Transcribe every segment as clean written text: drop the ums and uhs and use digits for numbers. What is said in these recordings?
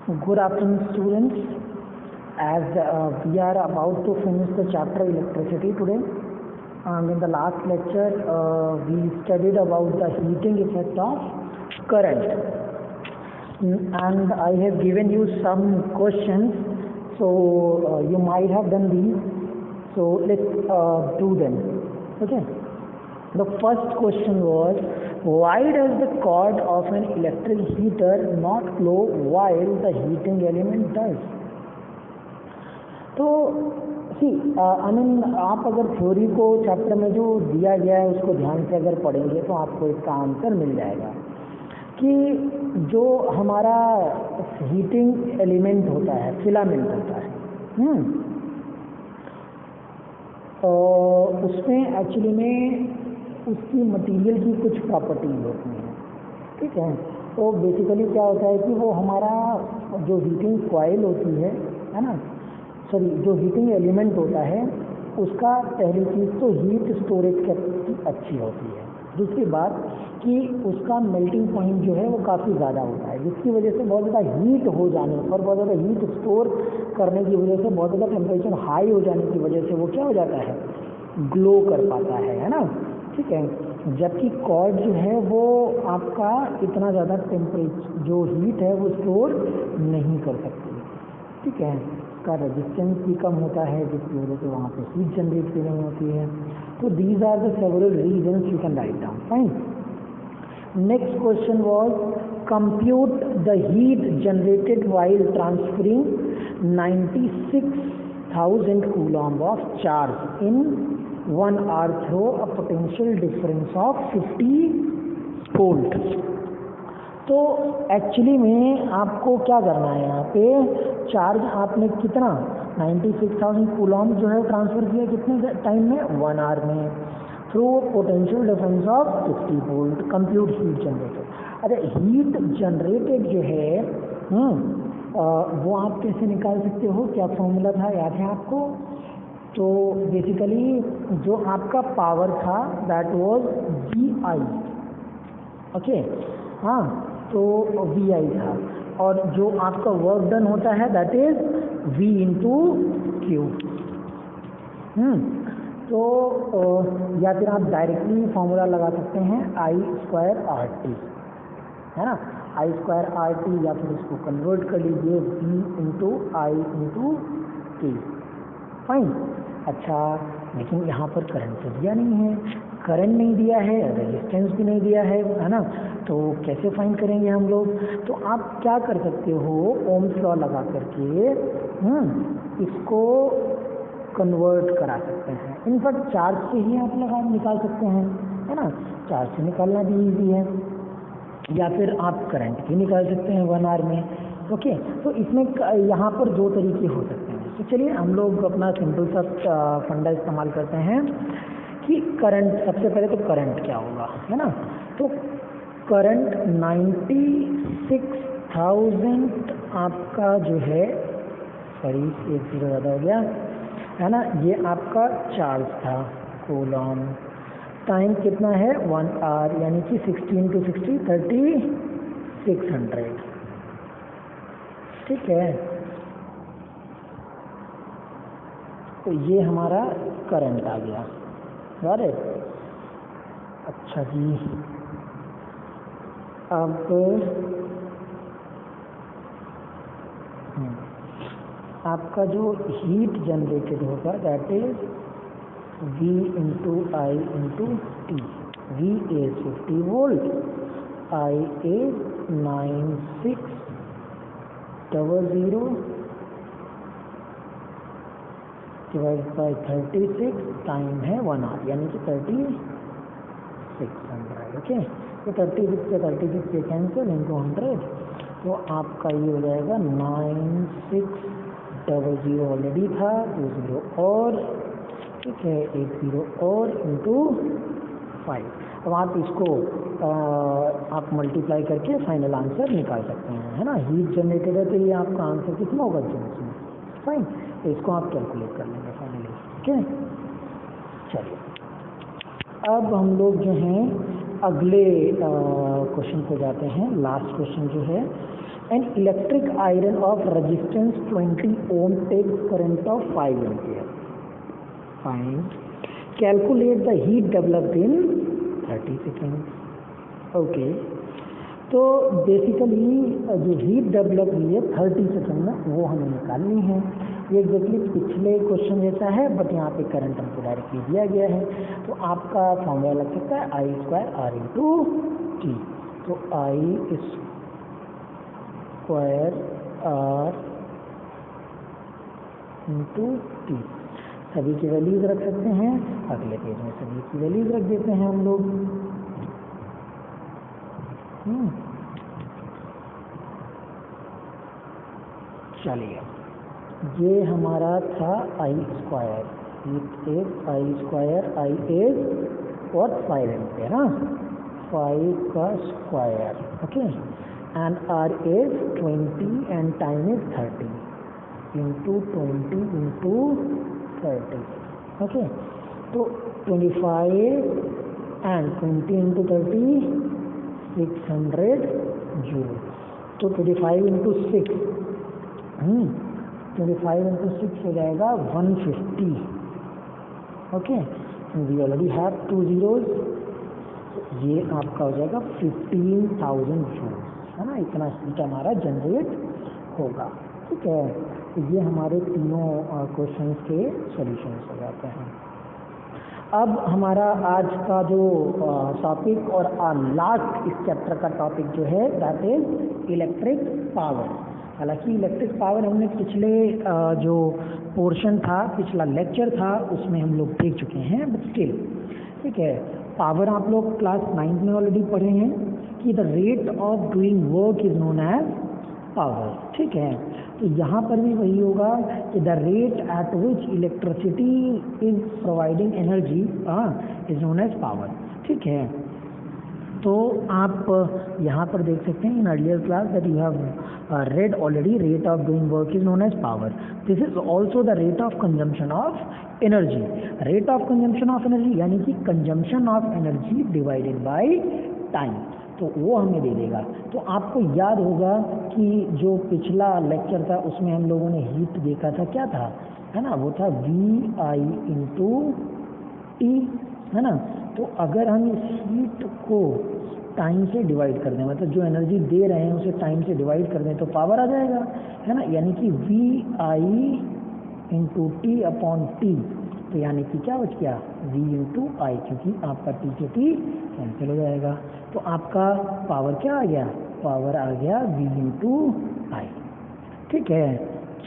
Good afternoon, students. As we are about to finish the chapter electricity today, and in the last lecture we studied about the heating effect of current, and I have given you some questions. So you might have done these. So let's do them. Okay. The first question was, why does the cord of an electric heater not glow while the heating element does? तो आप अगर theory को chapter में जो दिया गया है उसको ध्यान से अगर पढ़ेंगे तो आपको इसका आंसर मिल जाएगा कि जो हमारा हीटिंग एलिमेंट होता है, फिलामेंट होता है, उसमें एक्चुअली में उसकी मटेरियल की कुछ प्रॉपर्टीज होती हैं, ठीक है। तो बेसिकली क्या होता है कि वो हमारा जो हीटिंग कॉइल होती है ना, जो हीटिंग एलिमेंट होता है उसका पहली चीज़ तो हीट स्टोरेज की अच्छी होती है। दूसरी बात कि उसका मेल्टिंग पॉइंट जो है वो काफ़ी ज़्यादा होता है, जिसकी वजह से बहुत ज़्यादा हीट हो जाने और बहुत ज़्यादा हीट स्टोर करने की वजह से, बहुत ज़्यादा टेम्परेचर हाई हो जाने की वजह से वो क्या हो जाता है, ग्लो कर पाता है ना, ठीक है। जबकि कॉर्ड जो है वो आपका इतना ज़्यादा टेम्परेचर जो हीट है वो स्टोर नहीं कर सकती, ठीक है। इसका रेजिस्टेंस भी कम होता है जिसकी वजह से वहाँ पे हीट जनरेट भी नहीं होती है। तो these are the several reasons you can write down. Fine. Next question was, compute the heat generated while transferring 96,000 coulomb of charge in 1 hour through a potential difference of 50 volt। तो actually में आपको क्या करना है, यहाँ पे charge आपने कितना 96,000 कूलॉम जो है ट्रांसफ़र किया कितने टाइम में, 1 hour में, through potential difference of 50 volt. Compute heat generated. अरे हीट जनरेटेड जो है वो आप कैसे निकाल सकते हो, क्या फॉर्मूला था, याद है आपको? तो बेसिकली जो आपका पावर था दैट वाज VI, ओके, हाँ, तो VI था, और जो आपका वर्क डन होता है that is V into Q. तो या फिर आप डायरेक्टली फॉर्मूला लगा सकते हैं I²RT, है ना, I²RT, या फिर इसको कन्वर्ट कर लीजिए V into I into T। Fine. अच्छा, लेकिन यहाँ पर करंट तो दिया नहीं है, करंट नहीं दिया है, रेजिस्टेंस भी नहीं दिया है ना, तो कैसे फाइंड करेंगे हम लोग? तो आप क्या कर सकते हो, ओम्स लॉ लगा करके इसको कन्वर्ट करा सकते हैं। इनफैक्ट चार्ज से ही आप निकाल सकते हैं, है ना, चार्ज से निकालना भी ईजी है, या फिर आप करंट भी निकाल सकते हैं 1 hour में, ओके। तो इसमें यहाँ पर 2 तरीके हो सकते हैं। तो चलिए हम लोग अपना सिंपल सा फंडा इस्तेमाल करते हैं कि करंट, सबसे पहले तो करंट क्या होगा, है ना। तो करंट 96,000 आपका जो है, सॉरी एक जीरो ज़्यादा हो गया, है ना, ये आपका चार्ज था कूलॉम। टाइम कितना है, 1 hour, यानी कि 16 to 60 3600, ठीक है। तो ये हमारा करंट आ गया, अरे अच्छा जी। अब आपका जो हीट जनरेटेड होगा that is V into I into T। V is 50 volt, I is 9600 divide by 36, time है 1 hour, यानी कि 3600, ओके। तो 36 से 36 से कैंसिल इंटू 100, तो आपका ये हो जाएगा 9600 ऑलरेडी था, 2 0 और, ठीक है, 1 0 और इंटू 5। अब आप इसको आप मल्टीप्लाई करके फाइनल आंसर निकाल सकते हैं, है ना। हीट जनरेटेड है तो ये आपका आंसर कितना होगा, जूल्स में। फाइन, तो इसको आप कैलकुलेट कर लेंगे फाइनली, ठीक है। चलिए अब हम लोग जो हैं अगले क्वेश्चन पे जाते हैं। लास्ट क्वेश्चन जो है An electric iron of resistance 20 ohm takes current of 5 ampere. Fine. Calculate the heat developed in 30 seconds. Okay. तो बेसिकली जो हीट डेवलप हुई है 30 सेकेंड में वो हमें निकालनी है। ये एग्जैक्टली पिछले क्वेश्चन जैसा है, बट यहाँ पे करंट हमको डायरेक्टली दिया गया है। तो आपका फॉर्मूला लग सकता है आई स्क्वायर आर इंटू टी। तो आई स्क्वायर आर इंटू टी, सभी की वैल्यूज रख सकते हैं। अगले पेज में सभी की वैल्यूज रख देते हैं हम लोग। चलिए, ये हमारा था I square, it is I square, I is what 5 ampere, 5 का square, okay, and R is 20 and time is 30 into 20 into 30, okay. तो 25 एंड 20 इंटू 30 600 जूल। तो 25 इंटू 6 25 इंटू 6 हो जाएगा 150, okay. We already have 2 zeros, ये आपका हो जाएगा 15,000 joule, है ना। इतना हीट हमारा जनरेट होगा, ठीक है। तो ये हमारे तीनों क्वेश्चंस के सॉल्यूशंस हो जाते हैं। अब हमारा आज का जो टॉपिक और लास्ट इस चैप्टर का टॉपिक जो है दैट इज इलेक्ट्रिक पावर। हालांकि इलेक्ट्रिक पावर हमने पिछले जो पोर्शन था, पिछला लेक्चर था, उसमें हम लोग देख चुके हैं, बट स्टिल ठीक है। पावर आप लोग क्लास 9 में ऑलरेडी पढ़े हैं कि the rate of doing work is known as power, ठीक है। तो यहाँ पर भी वही होगा कि the rate at which electricity is providing energy is known as power, ठीक है। तो आप यहाँ पर देख सकते हैं in earlier class that you have read already, rate of doing work is known as power. This is also the rate of consumption of energy. Rate of consumption of energy यानी कि consumption of energy divided by time, तो वो हमें दे देगा। तो आपको याद होगा कि जो पिछला लेक्चर था उसमें हम लोगों ने हीट देखा था, क्या था, है ना, वो था वी आई इंटू टी, है ना। तो अगर हम इस हीट को टाइम से डिवाइड कर दें, मतलब जो एनर्जी दे रहे हैं उसे टाइम से डिवाइड कर दें, तो पावर आ जाएगा, है ना। यानी कि V I into t upon t, तो यानी कि क्या बच गया, वी इंटू आई, क्योंकि आपका टी से टी कैंसिल हो जाएगा। तो आपका पावर क्या आ गया, पावर आ गया वी इंटू आई, ठीक है।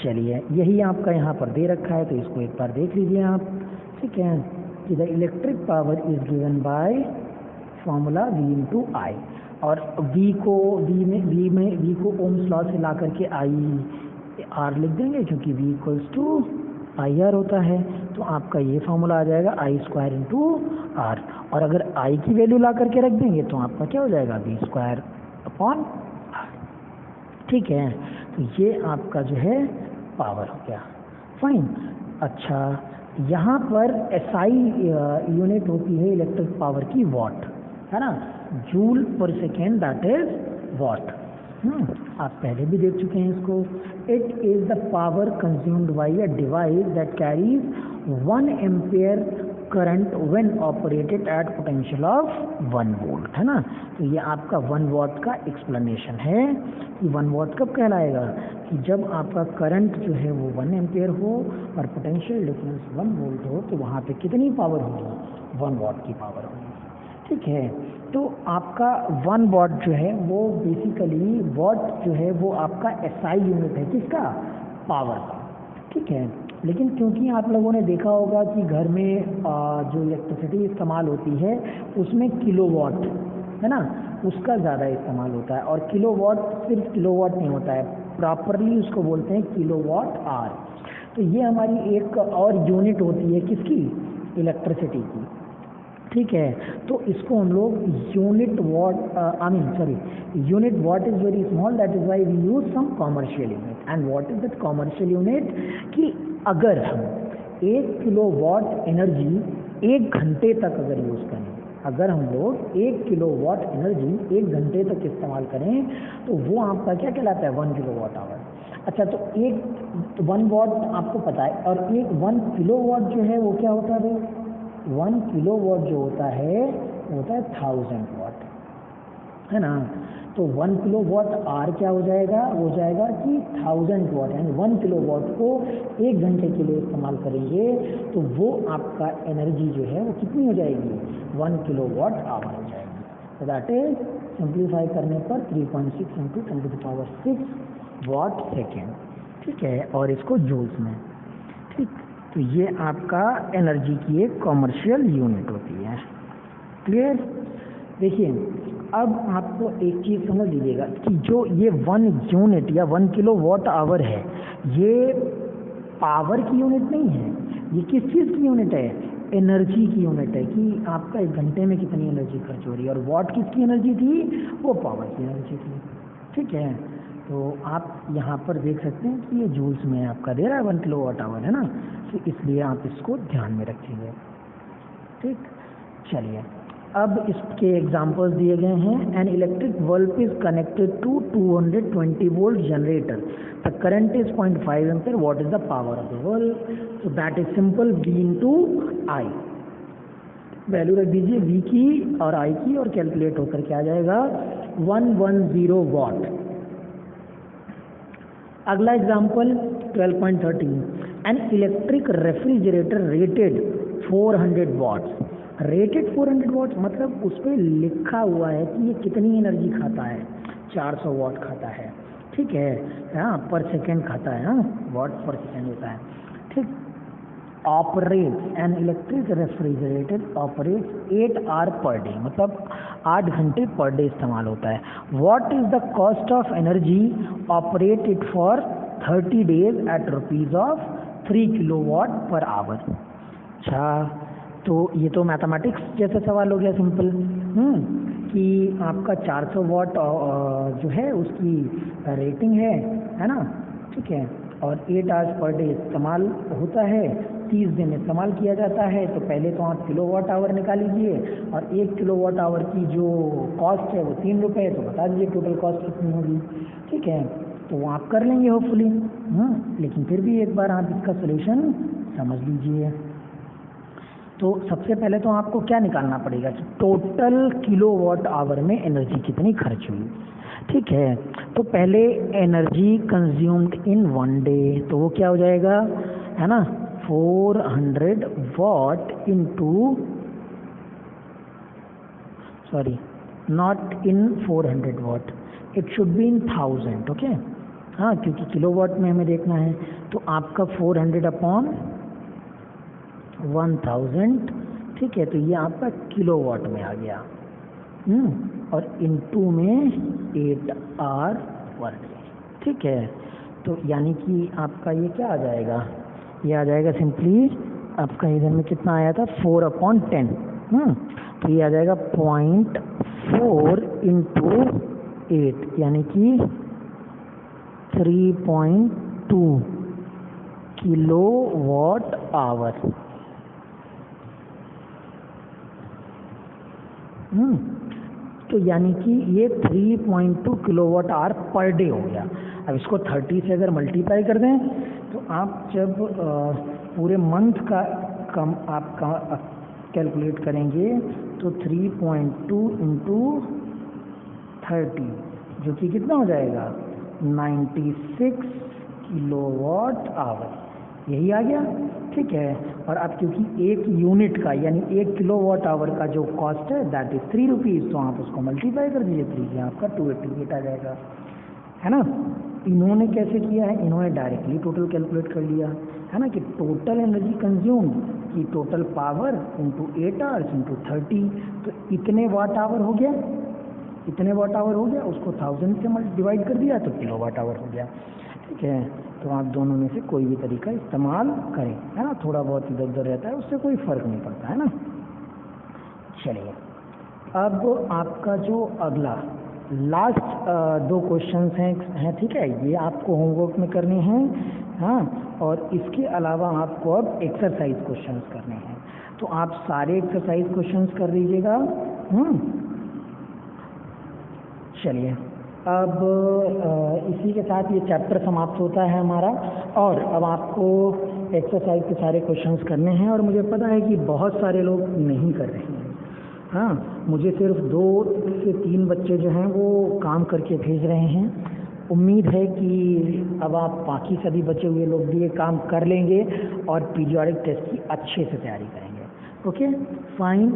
चलिए, यही आपका यहाँ पर दे रखा है, तो इसको एक बार देख लीजिए आप, ठीक है, कि the electric power is given by formula V into I, और V को ओम्स लॉ से ला करके IR लिख देंगे, क्योंकि V इक्वल्स टू IR होता है। तो आपका ये फॉर्मूला आ जाएगा आई स्क्वायर इंटू आर, और अगर I की वैल्यू ला करके रख देंगे तो आपका क्या हो जाएगा, V स्क्वायर अपॉन आर, ठीक है। तो ये आपका जो है पावर हो गया, फाइन। अच्छा, यहाँ पर SI यूनिट होती है इलेक्ट्रिक पावर की वॉट, है ना, जूल पर सेकेंड, दैट इज वॉट। आप पहले भी देख चुके हैं इसको। It is the power consumed by a device that carries 1 ampere current when operated at potential of 1 volt, है ना। तो ये आपका 1 वॉट का एक्सप्लेनेशन है कि 1 वॉट कब कहलाएगा, कि जब आपका करंट जो है वो 1 एम्पियर हो और पोटेंशियल डिफरेंस 1 वोल्ट हो, तो वहाँ पे कितनी पावर होगी, 1 वॉट की पावर होगी, ठीक है। तो आपका 1 वॉट जो है वो बेसिकली वॉट जो है वो आपका SI यूनिट है, किसका, पावर का, ठीक है। लेकिन क्योंकि आप लोगों ने देखा होगा कि घर में जो इलेक्ट्रिसिटी इस्तेमाल होती है उसमें किलोवाट, है ना, उसका ज़्यादा इस्तेमाल होता है, और किलोवाट सिर्फ किलोवाट नहीं होता है, प्रॉपरली उसको बोलते हैं किलोवाट आवर। तो ये हमारी एक और यूनिट होती है किसकी, इलेक्ट्रिसिटी की, ठीक है। तो इसको हम लोग unit watt unit watt is very small, that is why we use some commercial unit. And what is that commercial unit, कि अगर हम 1 किलोवाट एनर्जी 1 घंटे तक अगर यूज करें, अगर हम लोग 1 किलोवाट एनर्जी 1 घंटे तक इस्तेमाल करें तो वो आपका क्या कहलाता है, 1 किलोवाट आवर। अच्छा, तो 1 वाट आपको पता है, और 1 किलोवाट जो है वो क्या होता है भाई, 1 किलोवाट जो होता है वो होता है 1000 वाट, है ना। तो 1 किलोवाट आर क्या हो जाएगा, हो जाएगा कि 1000 वाट, यानी 1 किलोवाट को 1 घंटे के लिए इस्तेमाल करेंगे तो वो आपका एनर्जी जो है वो कितनी हो जाएगी, 1 किलोवाट आवर हो जाएगी। तो दैट इज सिंप्लीफाई करने पर 3.6 इंटू 10⁶ वाट सेकेंड, ठीक है, और इसको जूल्स में, ठीक। तो ये आपका एनर्जी की एक कॉमर्शियल यूनिट होती है। क्लियर। देखिए अब आपको एक चीज़ समझ लीजिएगा कि जो ये 1 यूनिट या 1 किलोवाट आवर है, ये पावर की यूनिट नहीं है, ये किस चीज़ की यूनिट है, एनर्जी की यूनिट है, कि आपका 1 घंटे में कितनी एनर्जी खर्च हो रही है। और वाट किसकी एनर्जी थी, वो पावर की एनर्जी थी, ठीक है। तो आप यहाँ पर देख सकते हैं कि ये जूल्स में आपका दे रहा है 1 किलोवाट आवर, है ना, तो इसलिए आप इसको ध्यान में रखेंगे, ठीक। चलिए अब इसके एग्जांपल्स दिए गए हैं। An electric bulb is connected to 220 volt generator, the current is 0.5 ampere, what is the power of the bulb. So that is simple, V into I, value रख दीजिए V की और I की, और कैलकुलेट होकर के आ जाएगा 110 वाट। अगला example 12.13, an electric refrigerator rated 400 watts, rated 400 watt मतलब उस पर लिखा हुआ है कि ये कितनी एनर्जी खाता है, 400 वाट खाता है, ठीक है, हाँ, पर सेकेंड खाता है, हाँ, वाट पर सेकेंड होता है, ठीक। Operate an electric refrigerator operate 8 hour per day, मतलब 8 घंटे पर डे इस्तेमाल होता है। What is the cost of energy operate it for 30 days at rupees of 3 kilowatt per hour. अच्छा, तो ये तो मैथमेटिक्स जैसा सवाल हो गया, सिंपल, कि आपका 400 वाट जो है उसकी रेटिंग है ना, ठीक है, और 8 आवर्स पर डे इस्तेमाल होता है, 30 दिन इस्तेमाल किया जाता है। तो पहले तो आप किलोवाट आवर निकाल लीजिए, और 1 किलोवाट आवर की जो कॉस्ट है वो 3 रुपये, तो बता दीजिए टोटल कॉस्ट कितनी होगी, ठीक है। तो वो आप कर लेंगे होपफुली, लेकिन फिर भी एक बार आप इसका सोल्यूशन समझ लीजिए। तो सबसे पहले तो आपको क्या निकालना पड़ेगा कि टोटल किलोवाट आवर में एनर्जी कितनी खर्च हुई, ठीक है। तो पहले एनर्जी कंज्यूम्ड इन 1 डे, तो वो क्या हो जाएगा, है ना, 400 watt into, sorry not in 400 watt, it should be in 1000, okay, हाँ, क्योंकि किलोवाट में हमें देखना है। तो आपका 400 अपॉन 1000, ठीक है, तो ये आपका किलोवाट में आ गया, और इनटू में 8 आवर पर डे, ठीक है। तो यानी कि आपका ये क्या आ जाएगा, ये आ जाएगा सिंपली, आपका इधर में कितना आया था 4/10, तो ये आ जाएगा 0.4 इंटू 8, यानी कि 3.2 किलोवाट आवर। तो यानी कि ये 3.2 किलोवाट आवर पर डे हो गया। अब इसको 30 से अगर मल्टीप्लाई कर दें तो आप जब पूरे मंथ का कम आपका कैलकुलेट करेंगे तो 3.2 इंटू 30, जो कि कितना हो जाएगा 96 किलोवाट आवर, यही आ गया, ठीक है। और अब क्योंकि एक यूनिट का यानी 1 किलोवाट आवर का जो कॉस्ट है दैट इज 3 रुपीज़, तो आप उसको मल्टीप्लाई कर दीजिए 3 से, आपका 288 आ जाएगा, है ना। इन्होंने कैसे किया है, इन्होंने डायरेक्टली टोटल कैलकुलेट कर लिया, है ना, कि टोटल एनर्जी कंज्यूम की total power into 8 hours into 30, तो इतने वाट आवर हो गया, इतने वाट आवर हो गया, उसको 1000 से डिवाइड कर दिया तो किलोवाट आवर हो गया, ठीक है। तो आप दोनों में से कोई भी तरीका इस्तेमाल करें, है ना, थोड़ा बहुत इधर उधर रहता है, उससे कोई फर्क नहीं पड़ता, है ना। चलिए अब आपका जो अगला लास्ट 2 क्वेश्चंस हैं, ठीक है, ये आपको होमवर्क में करने हैं। हाँ, और इसके अलावा आपको अब एक्सरसाइज क्वेश्चंस करने हैं, तो आप सारे एक्सरसाइज क्वेश्चंस कर लीजिएगा। चलिए, अब इसी के साथ ये चैप्टर समाप्त होता है हमारा, और अब आपको एक्सरसाइज के सारे क्वेश्चंस करने हैं, और मुझे पता है कि बहुत सारे लोग नहीं कर रहे हैं। हाँ, मुझे सिर्फ 2 से 3 बच्चे जो हैं वो काम करके भेज रहे हैं। उम्मीद है कि अब आप बाकी सभी बचे हुए लोग भी ये काम कर लेंगे और पीरियोडिक टेस्ट की अच्छे से तैयारी करेंगे। Okay, fine.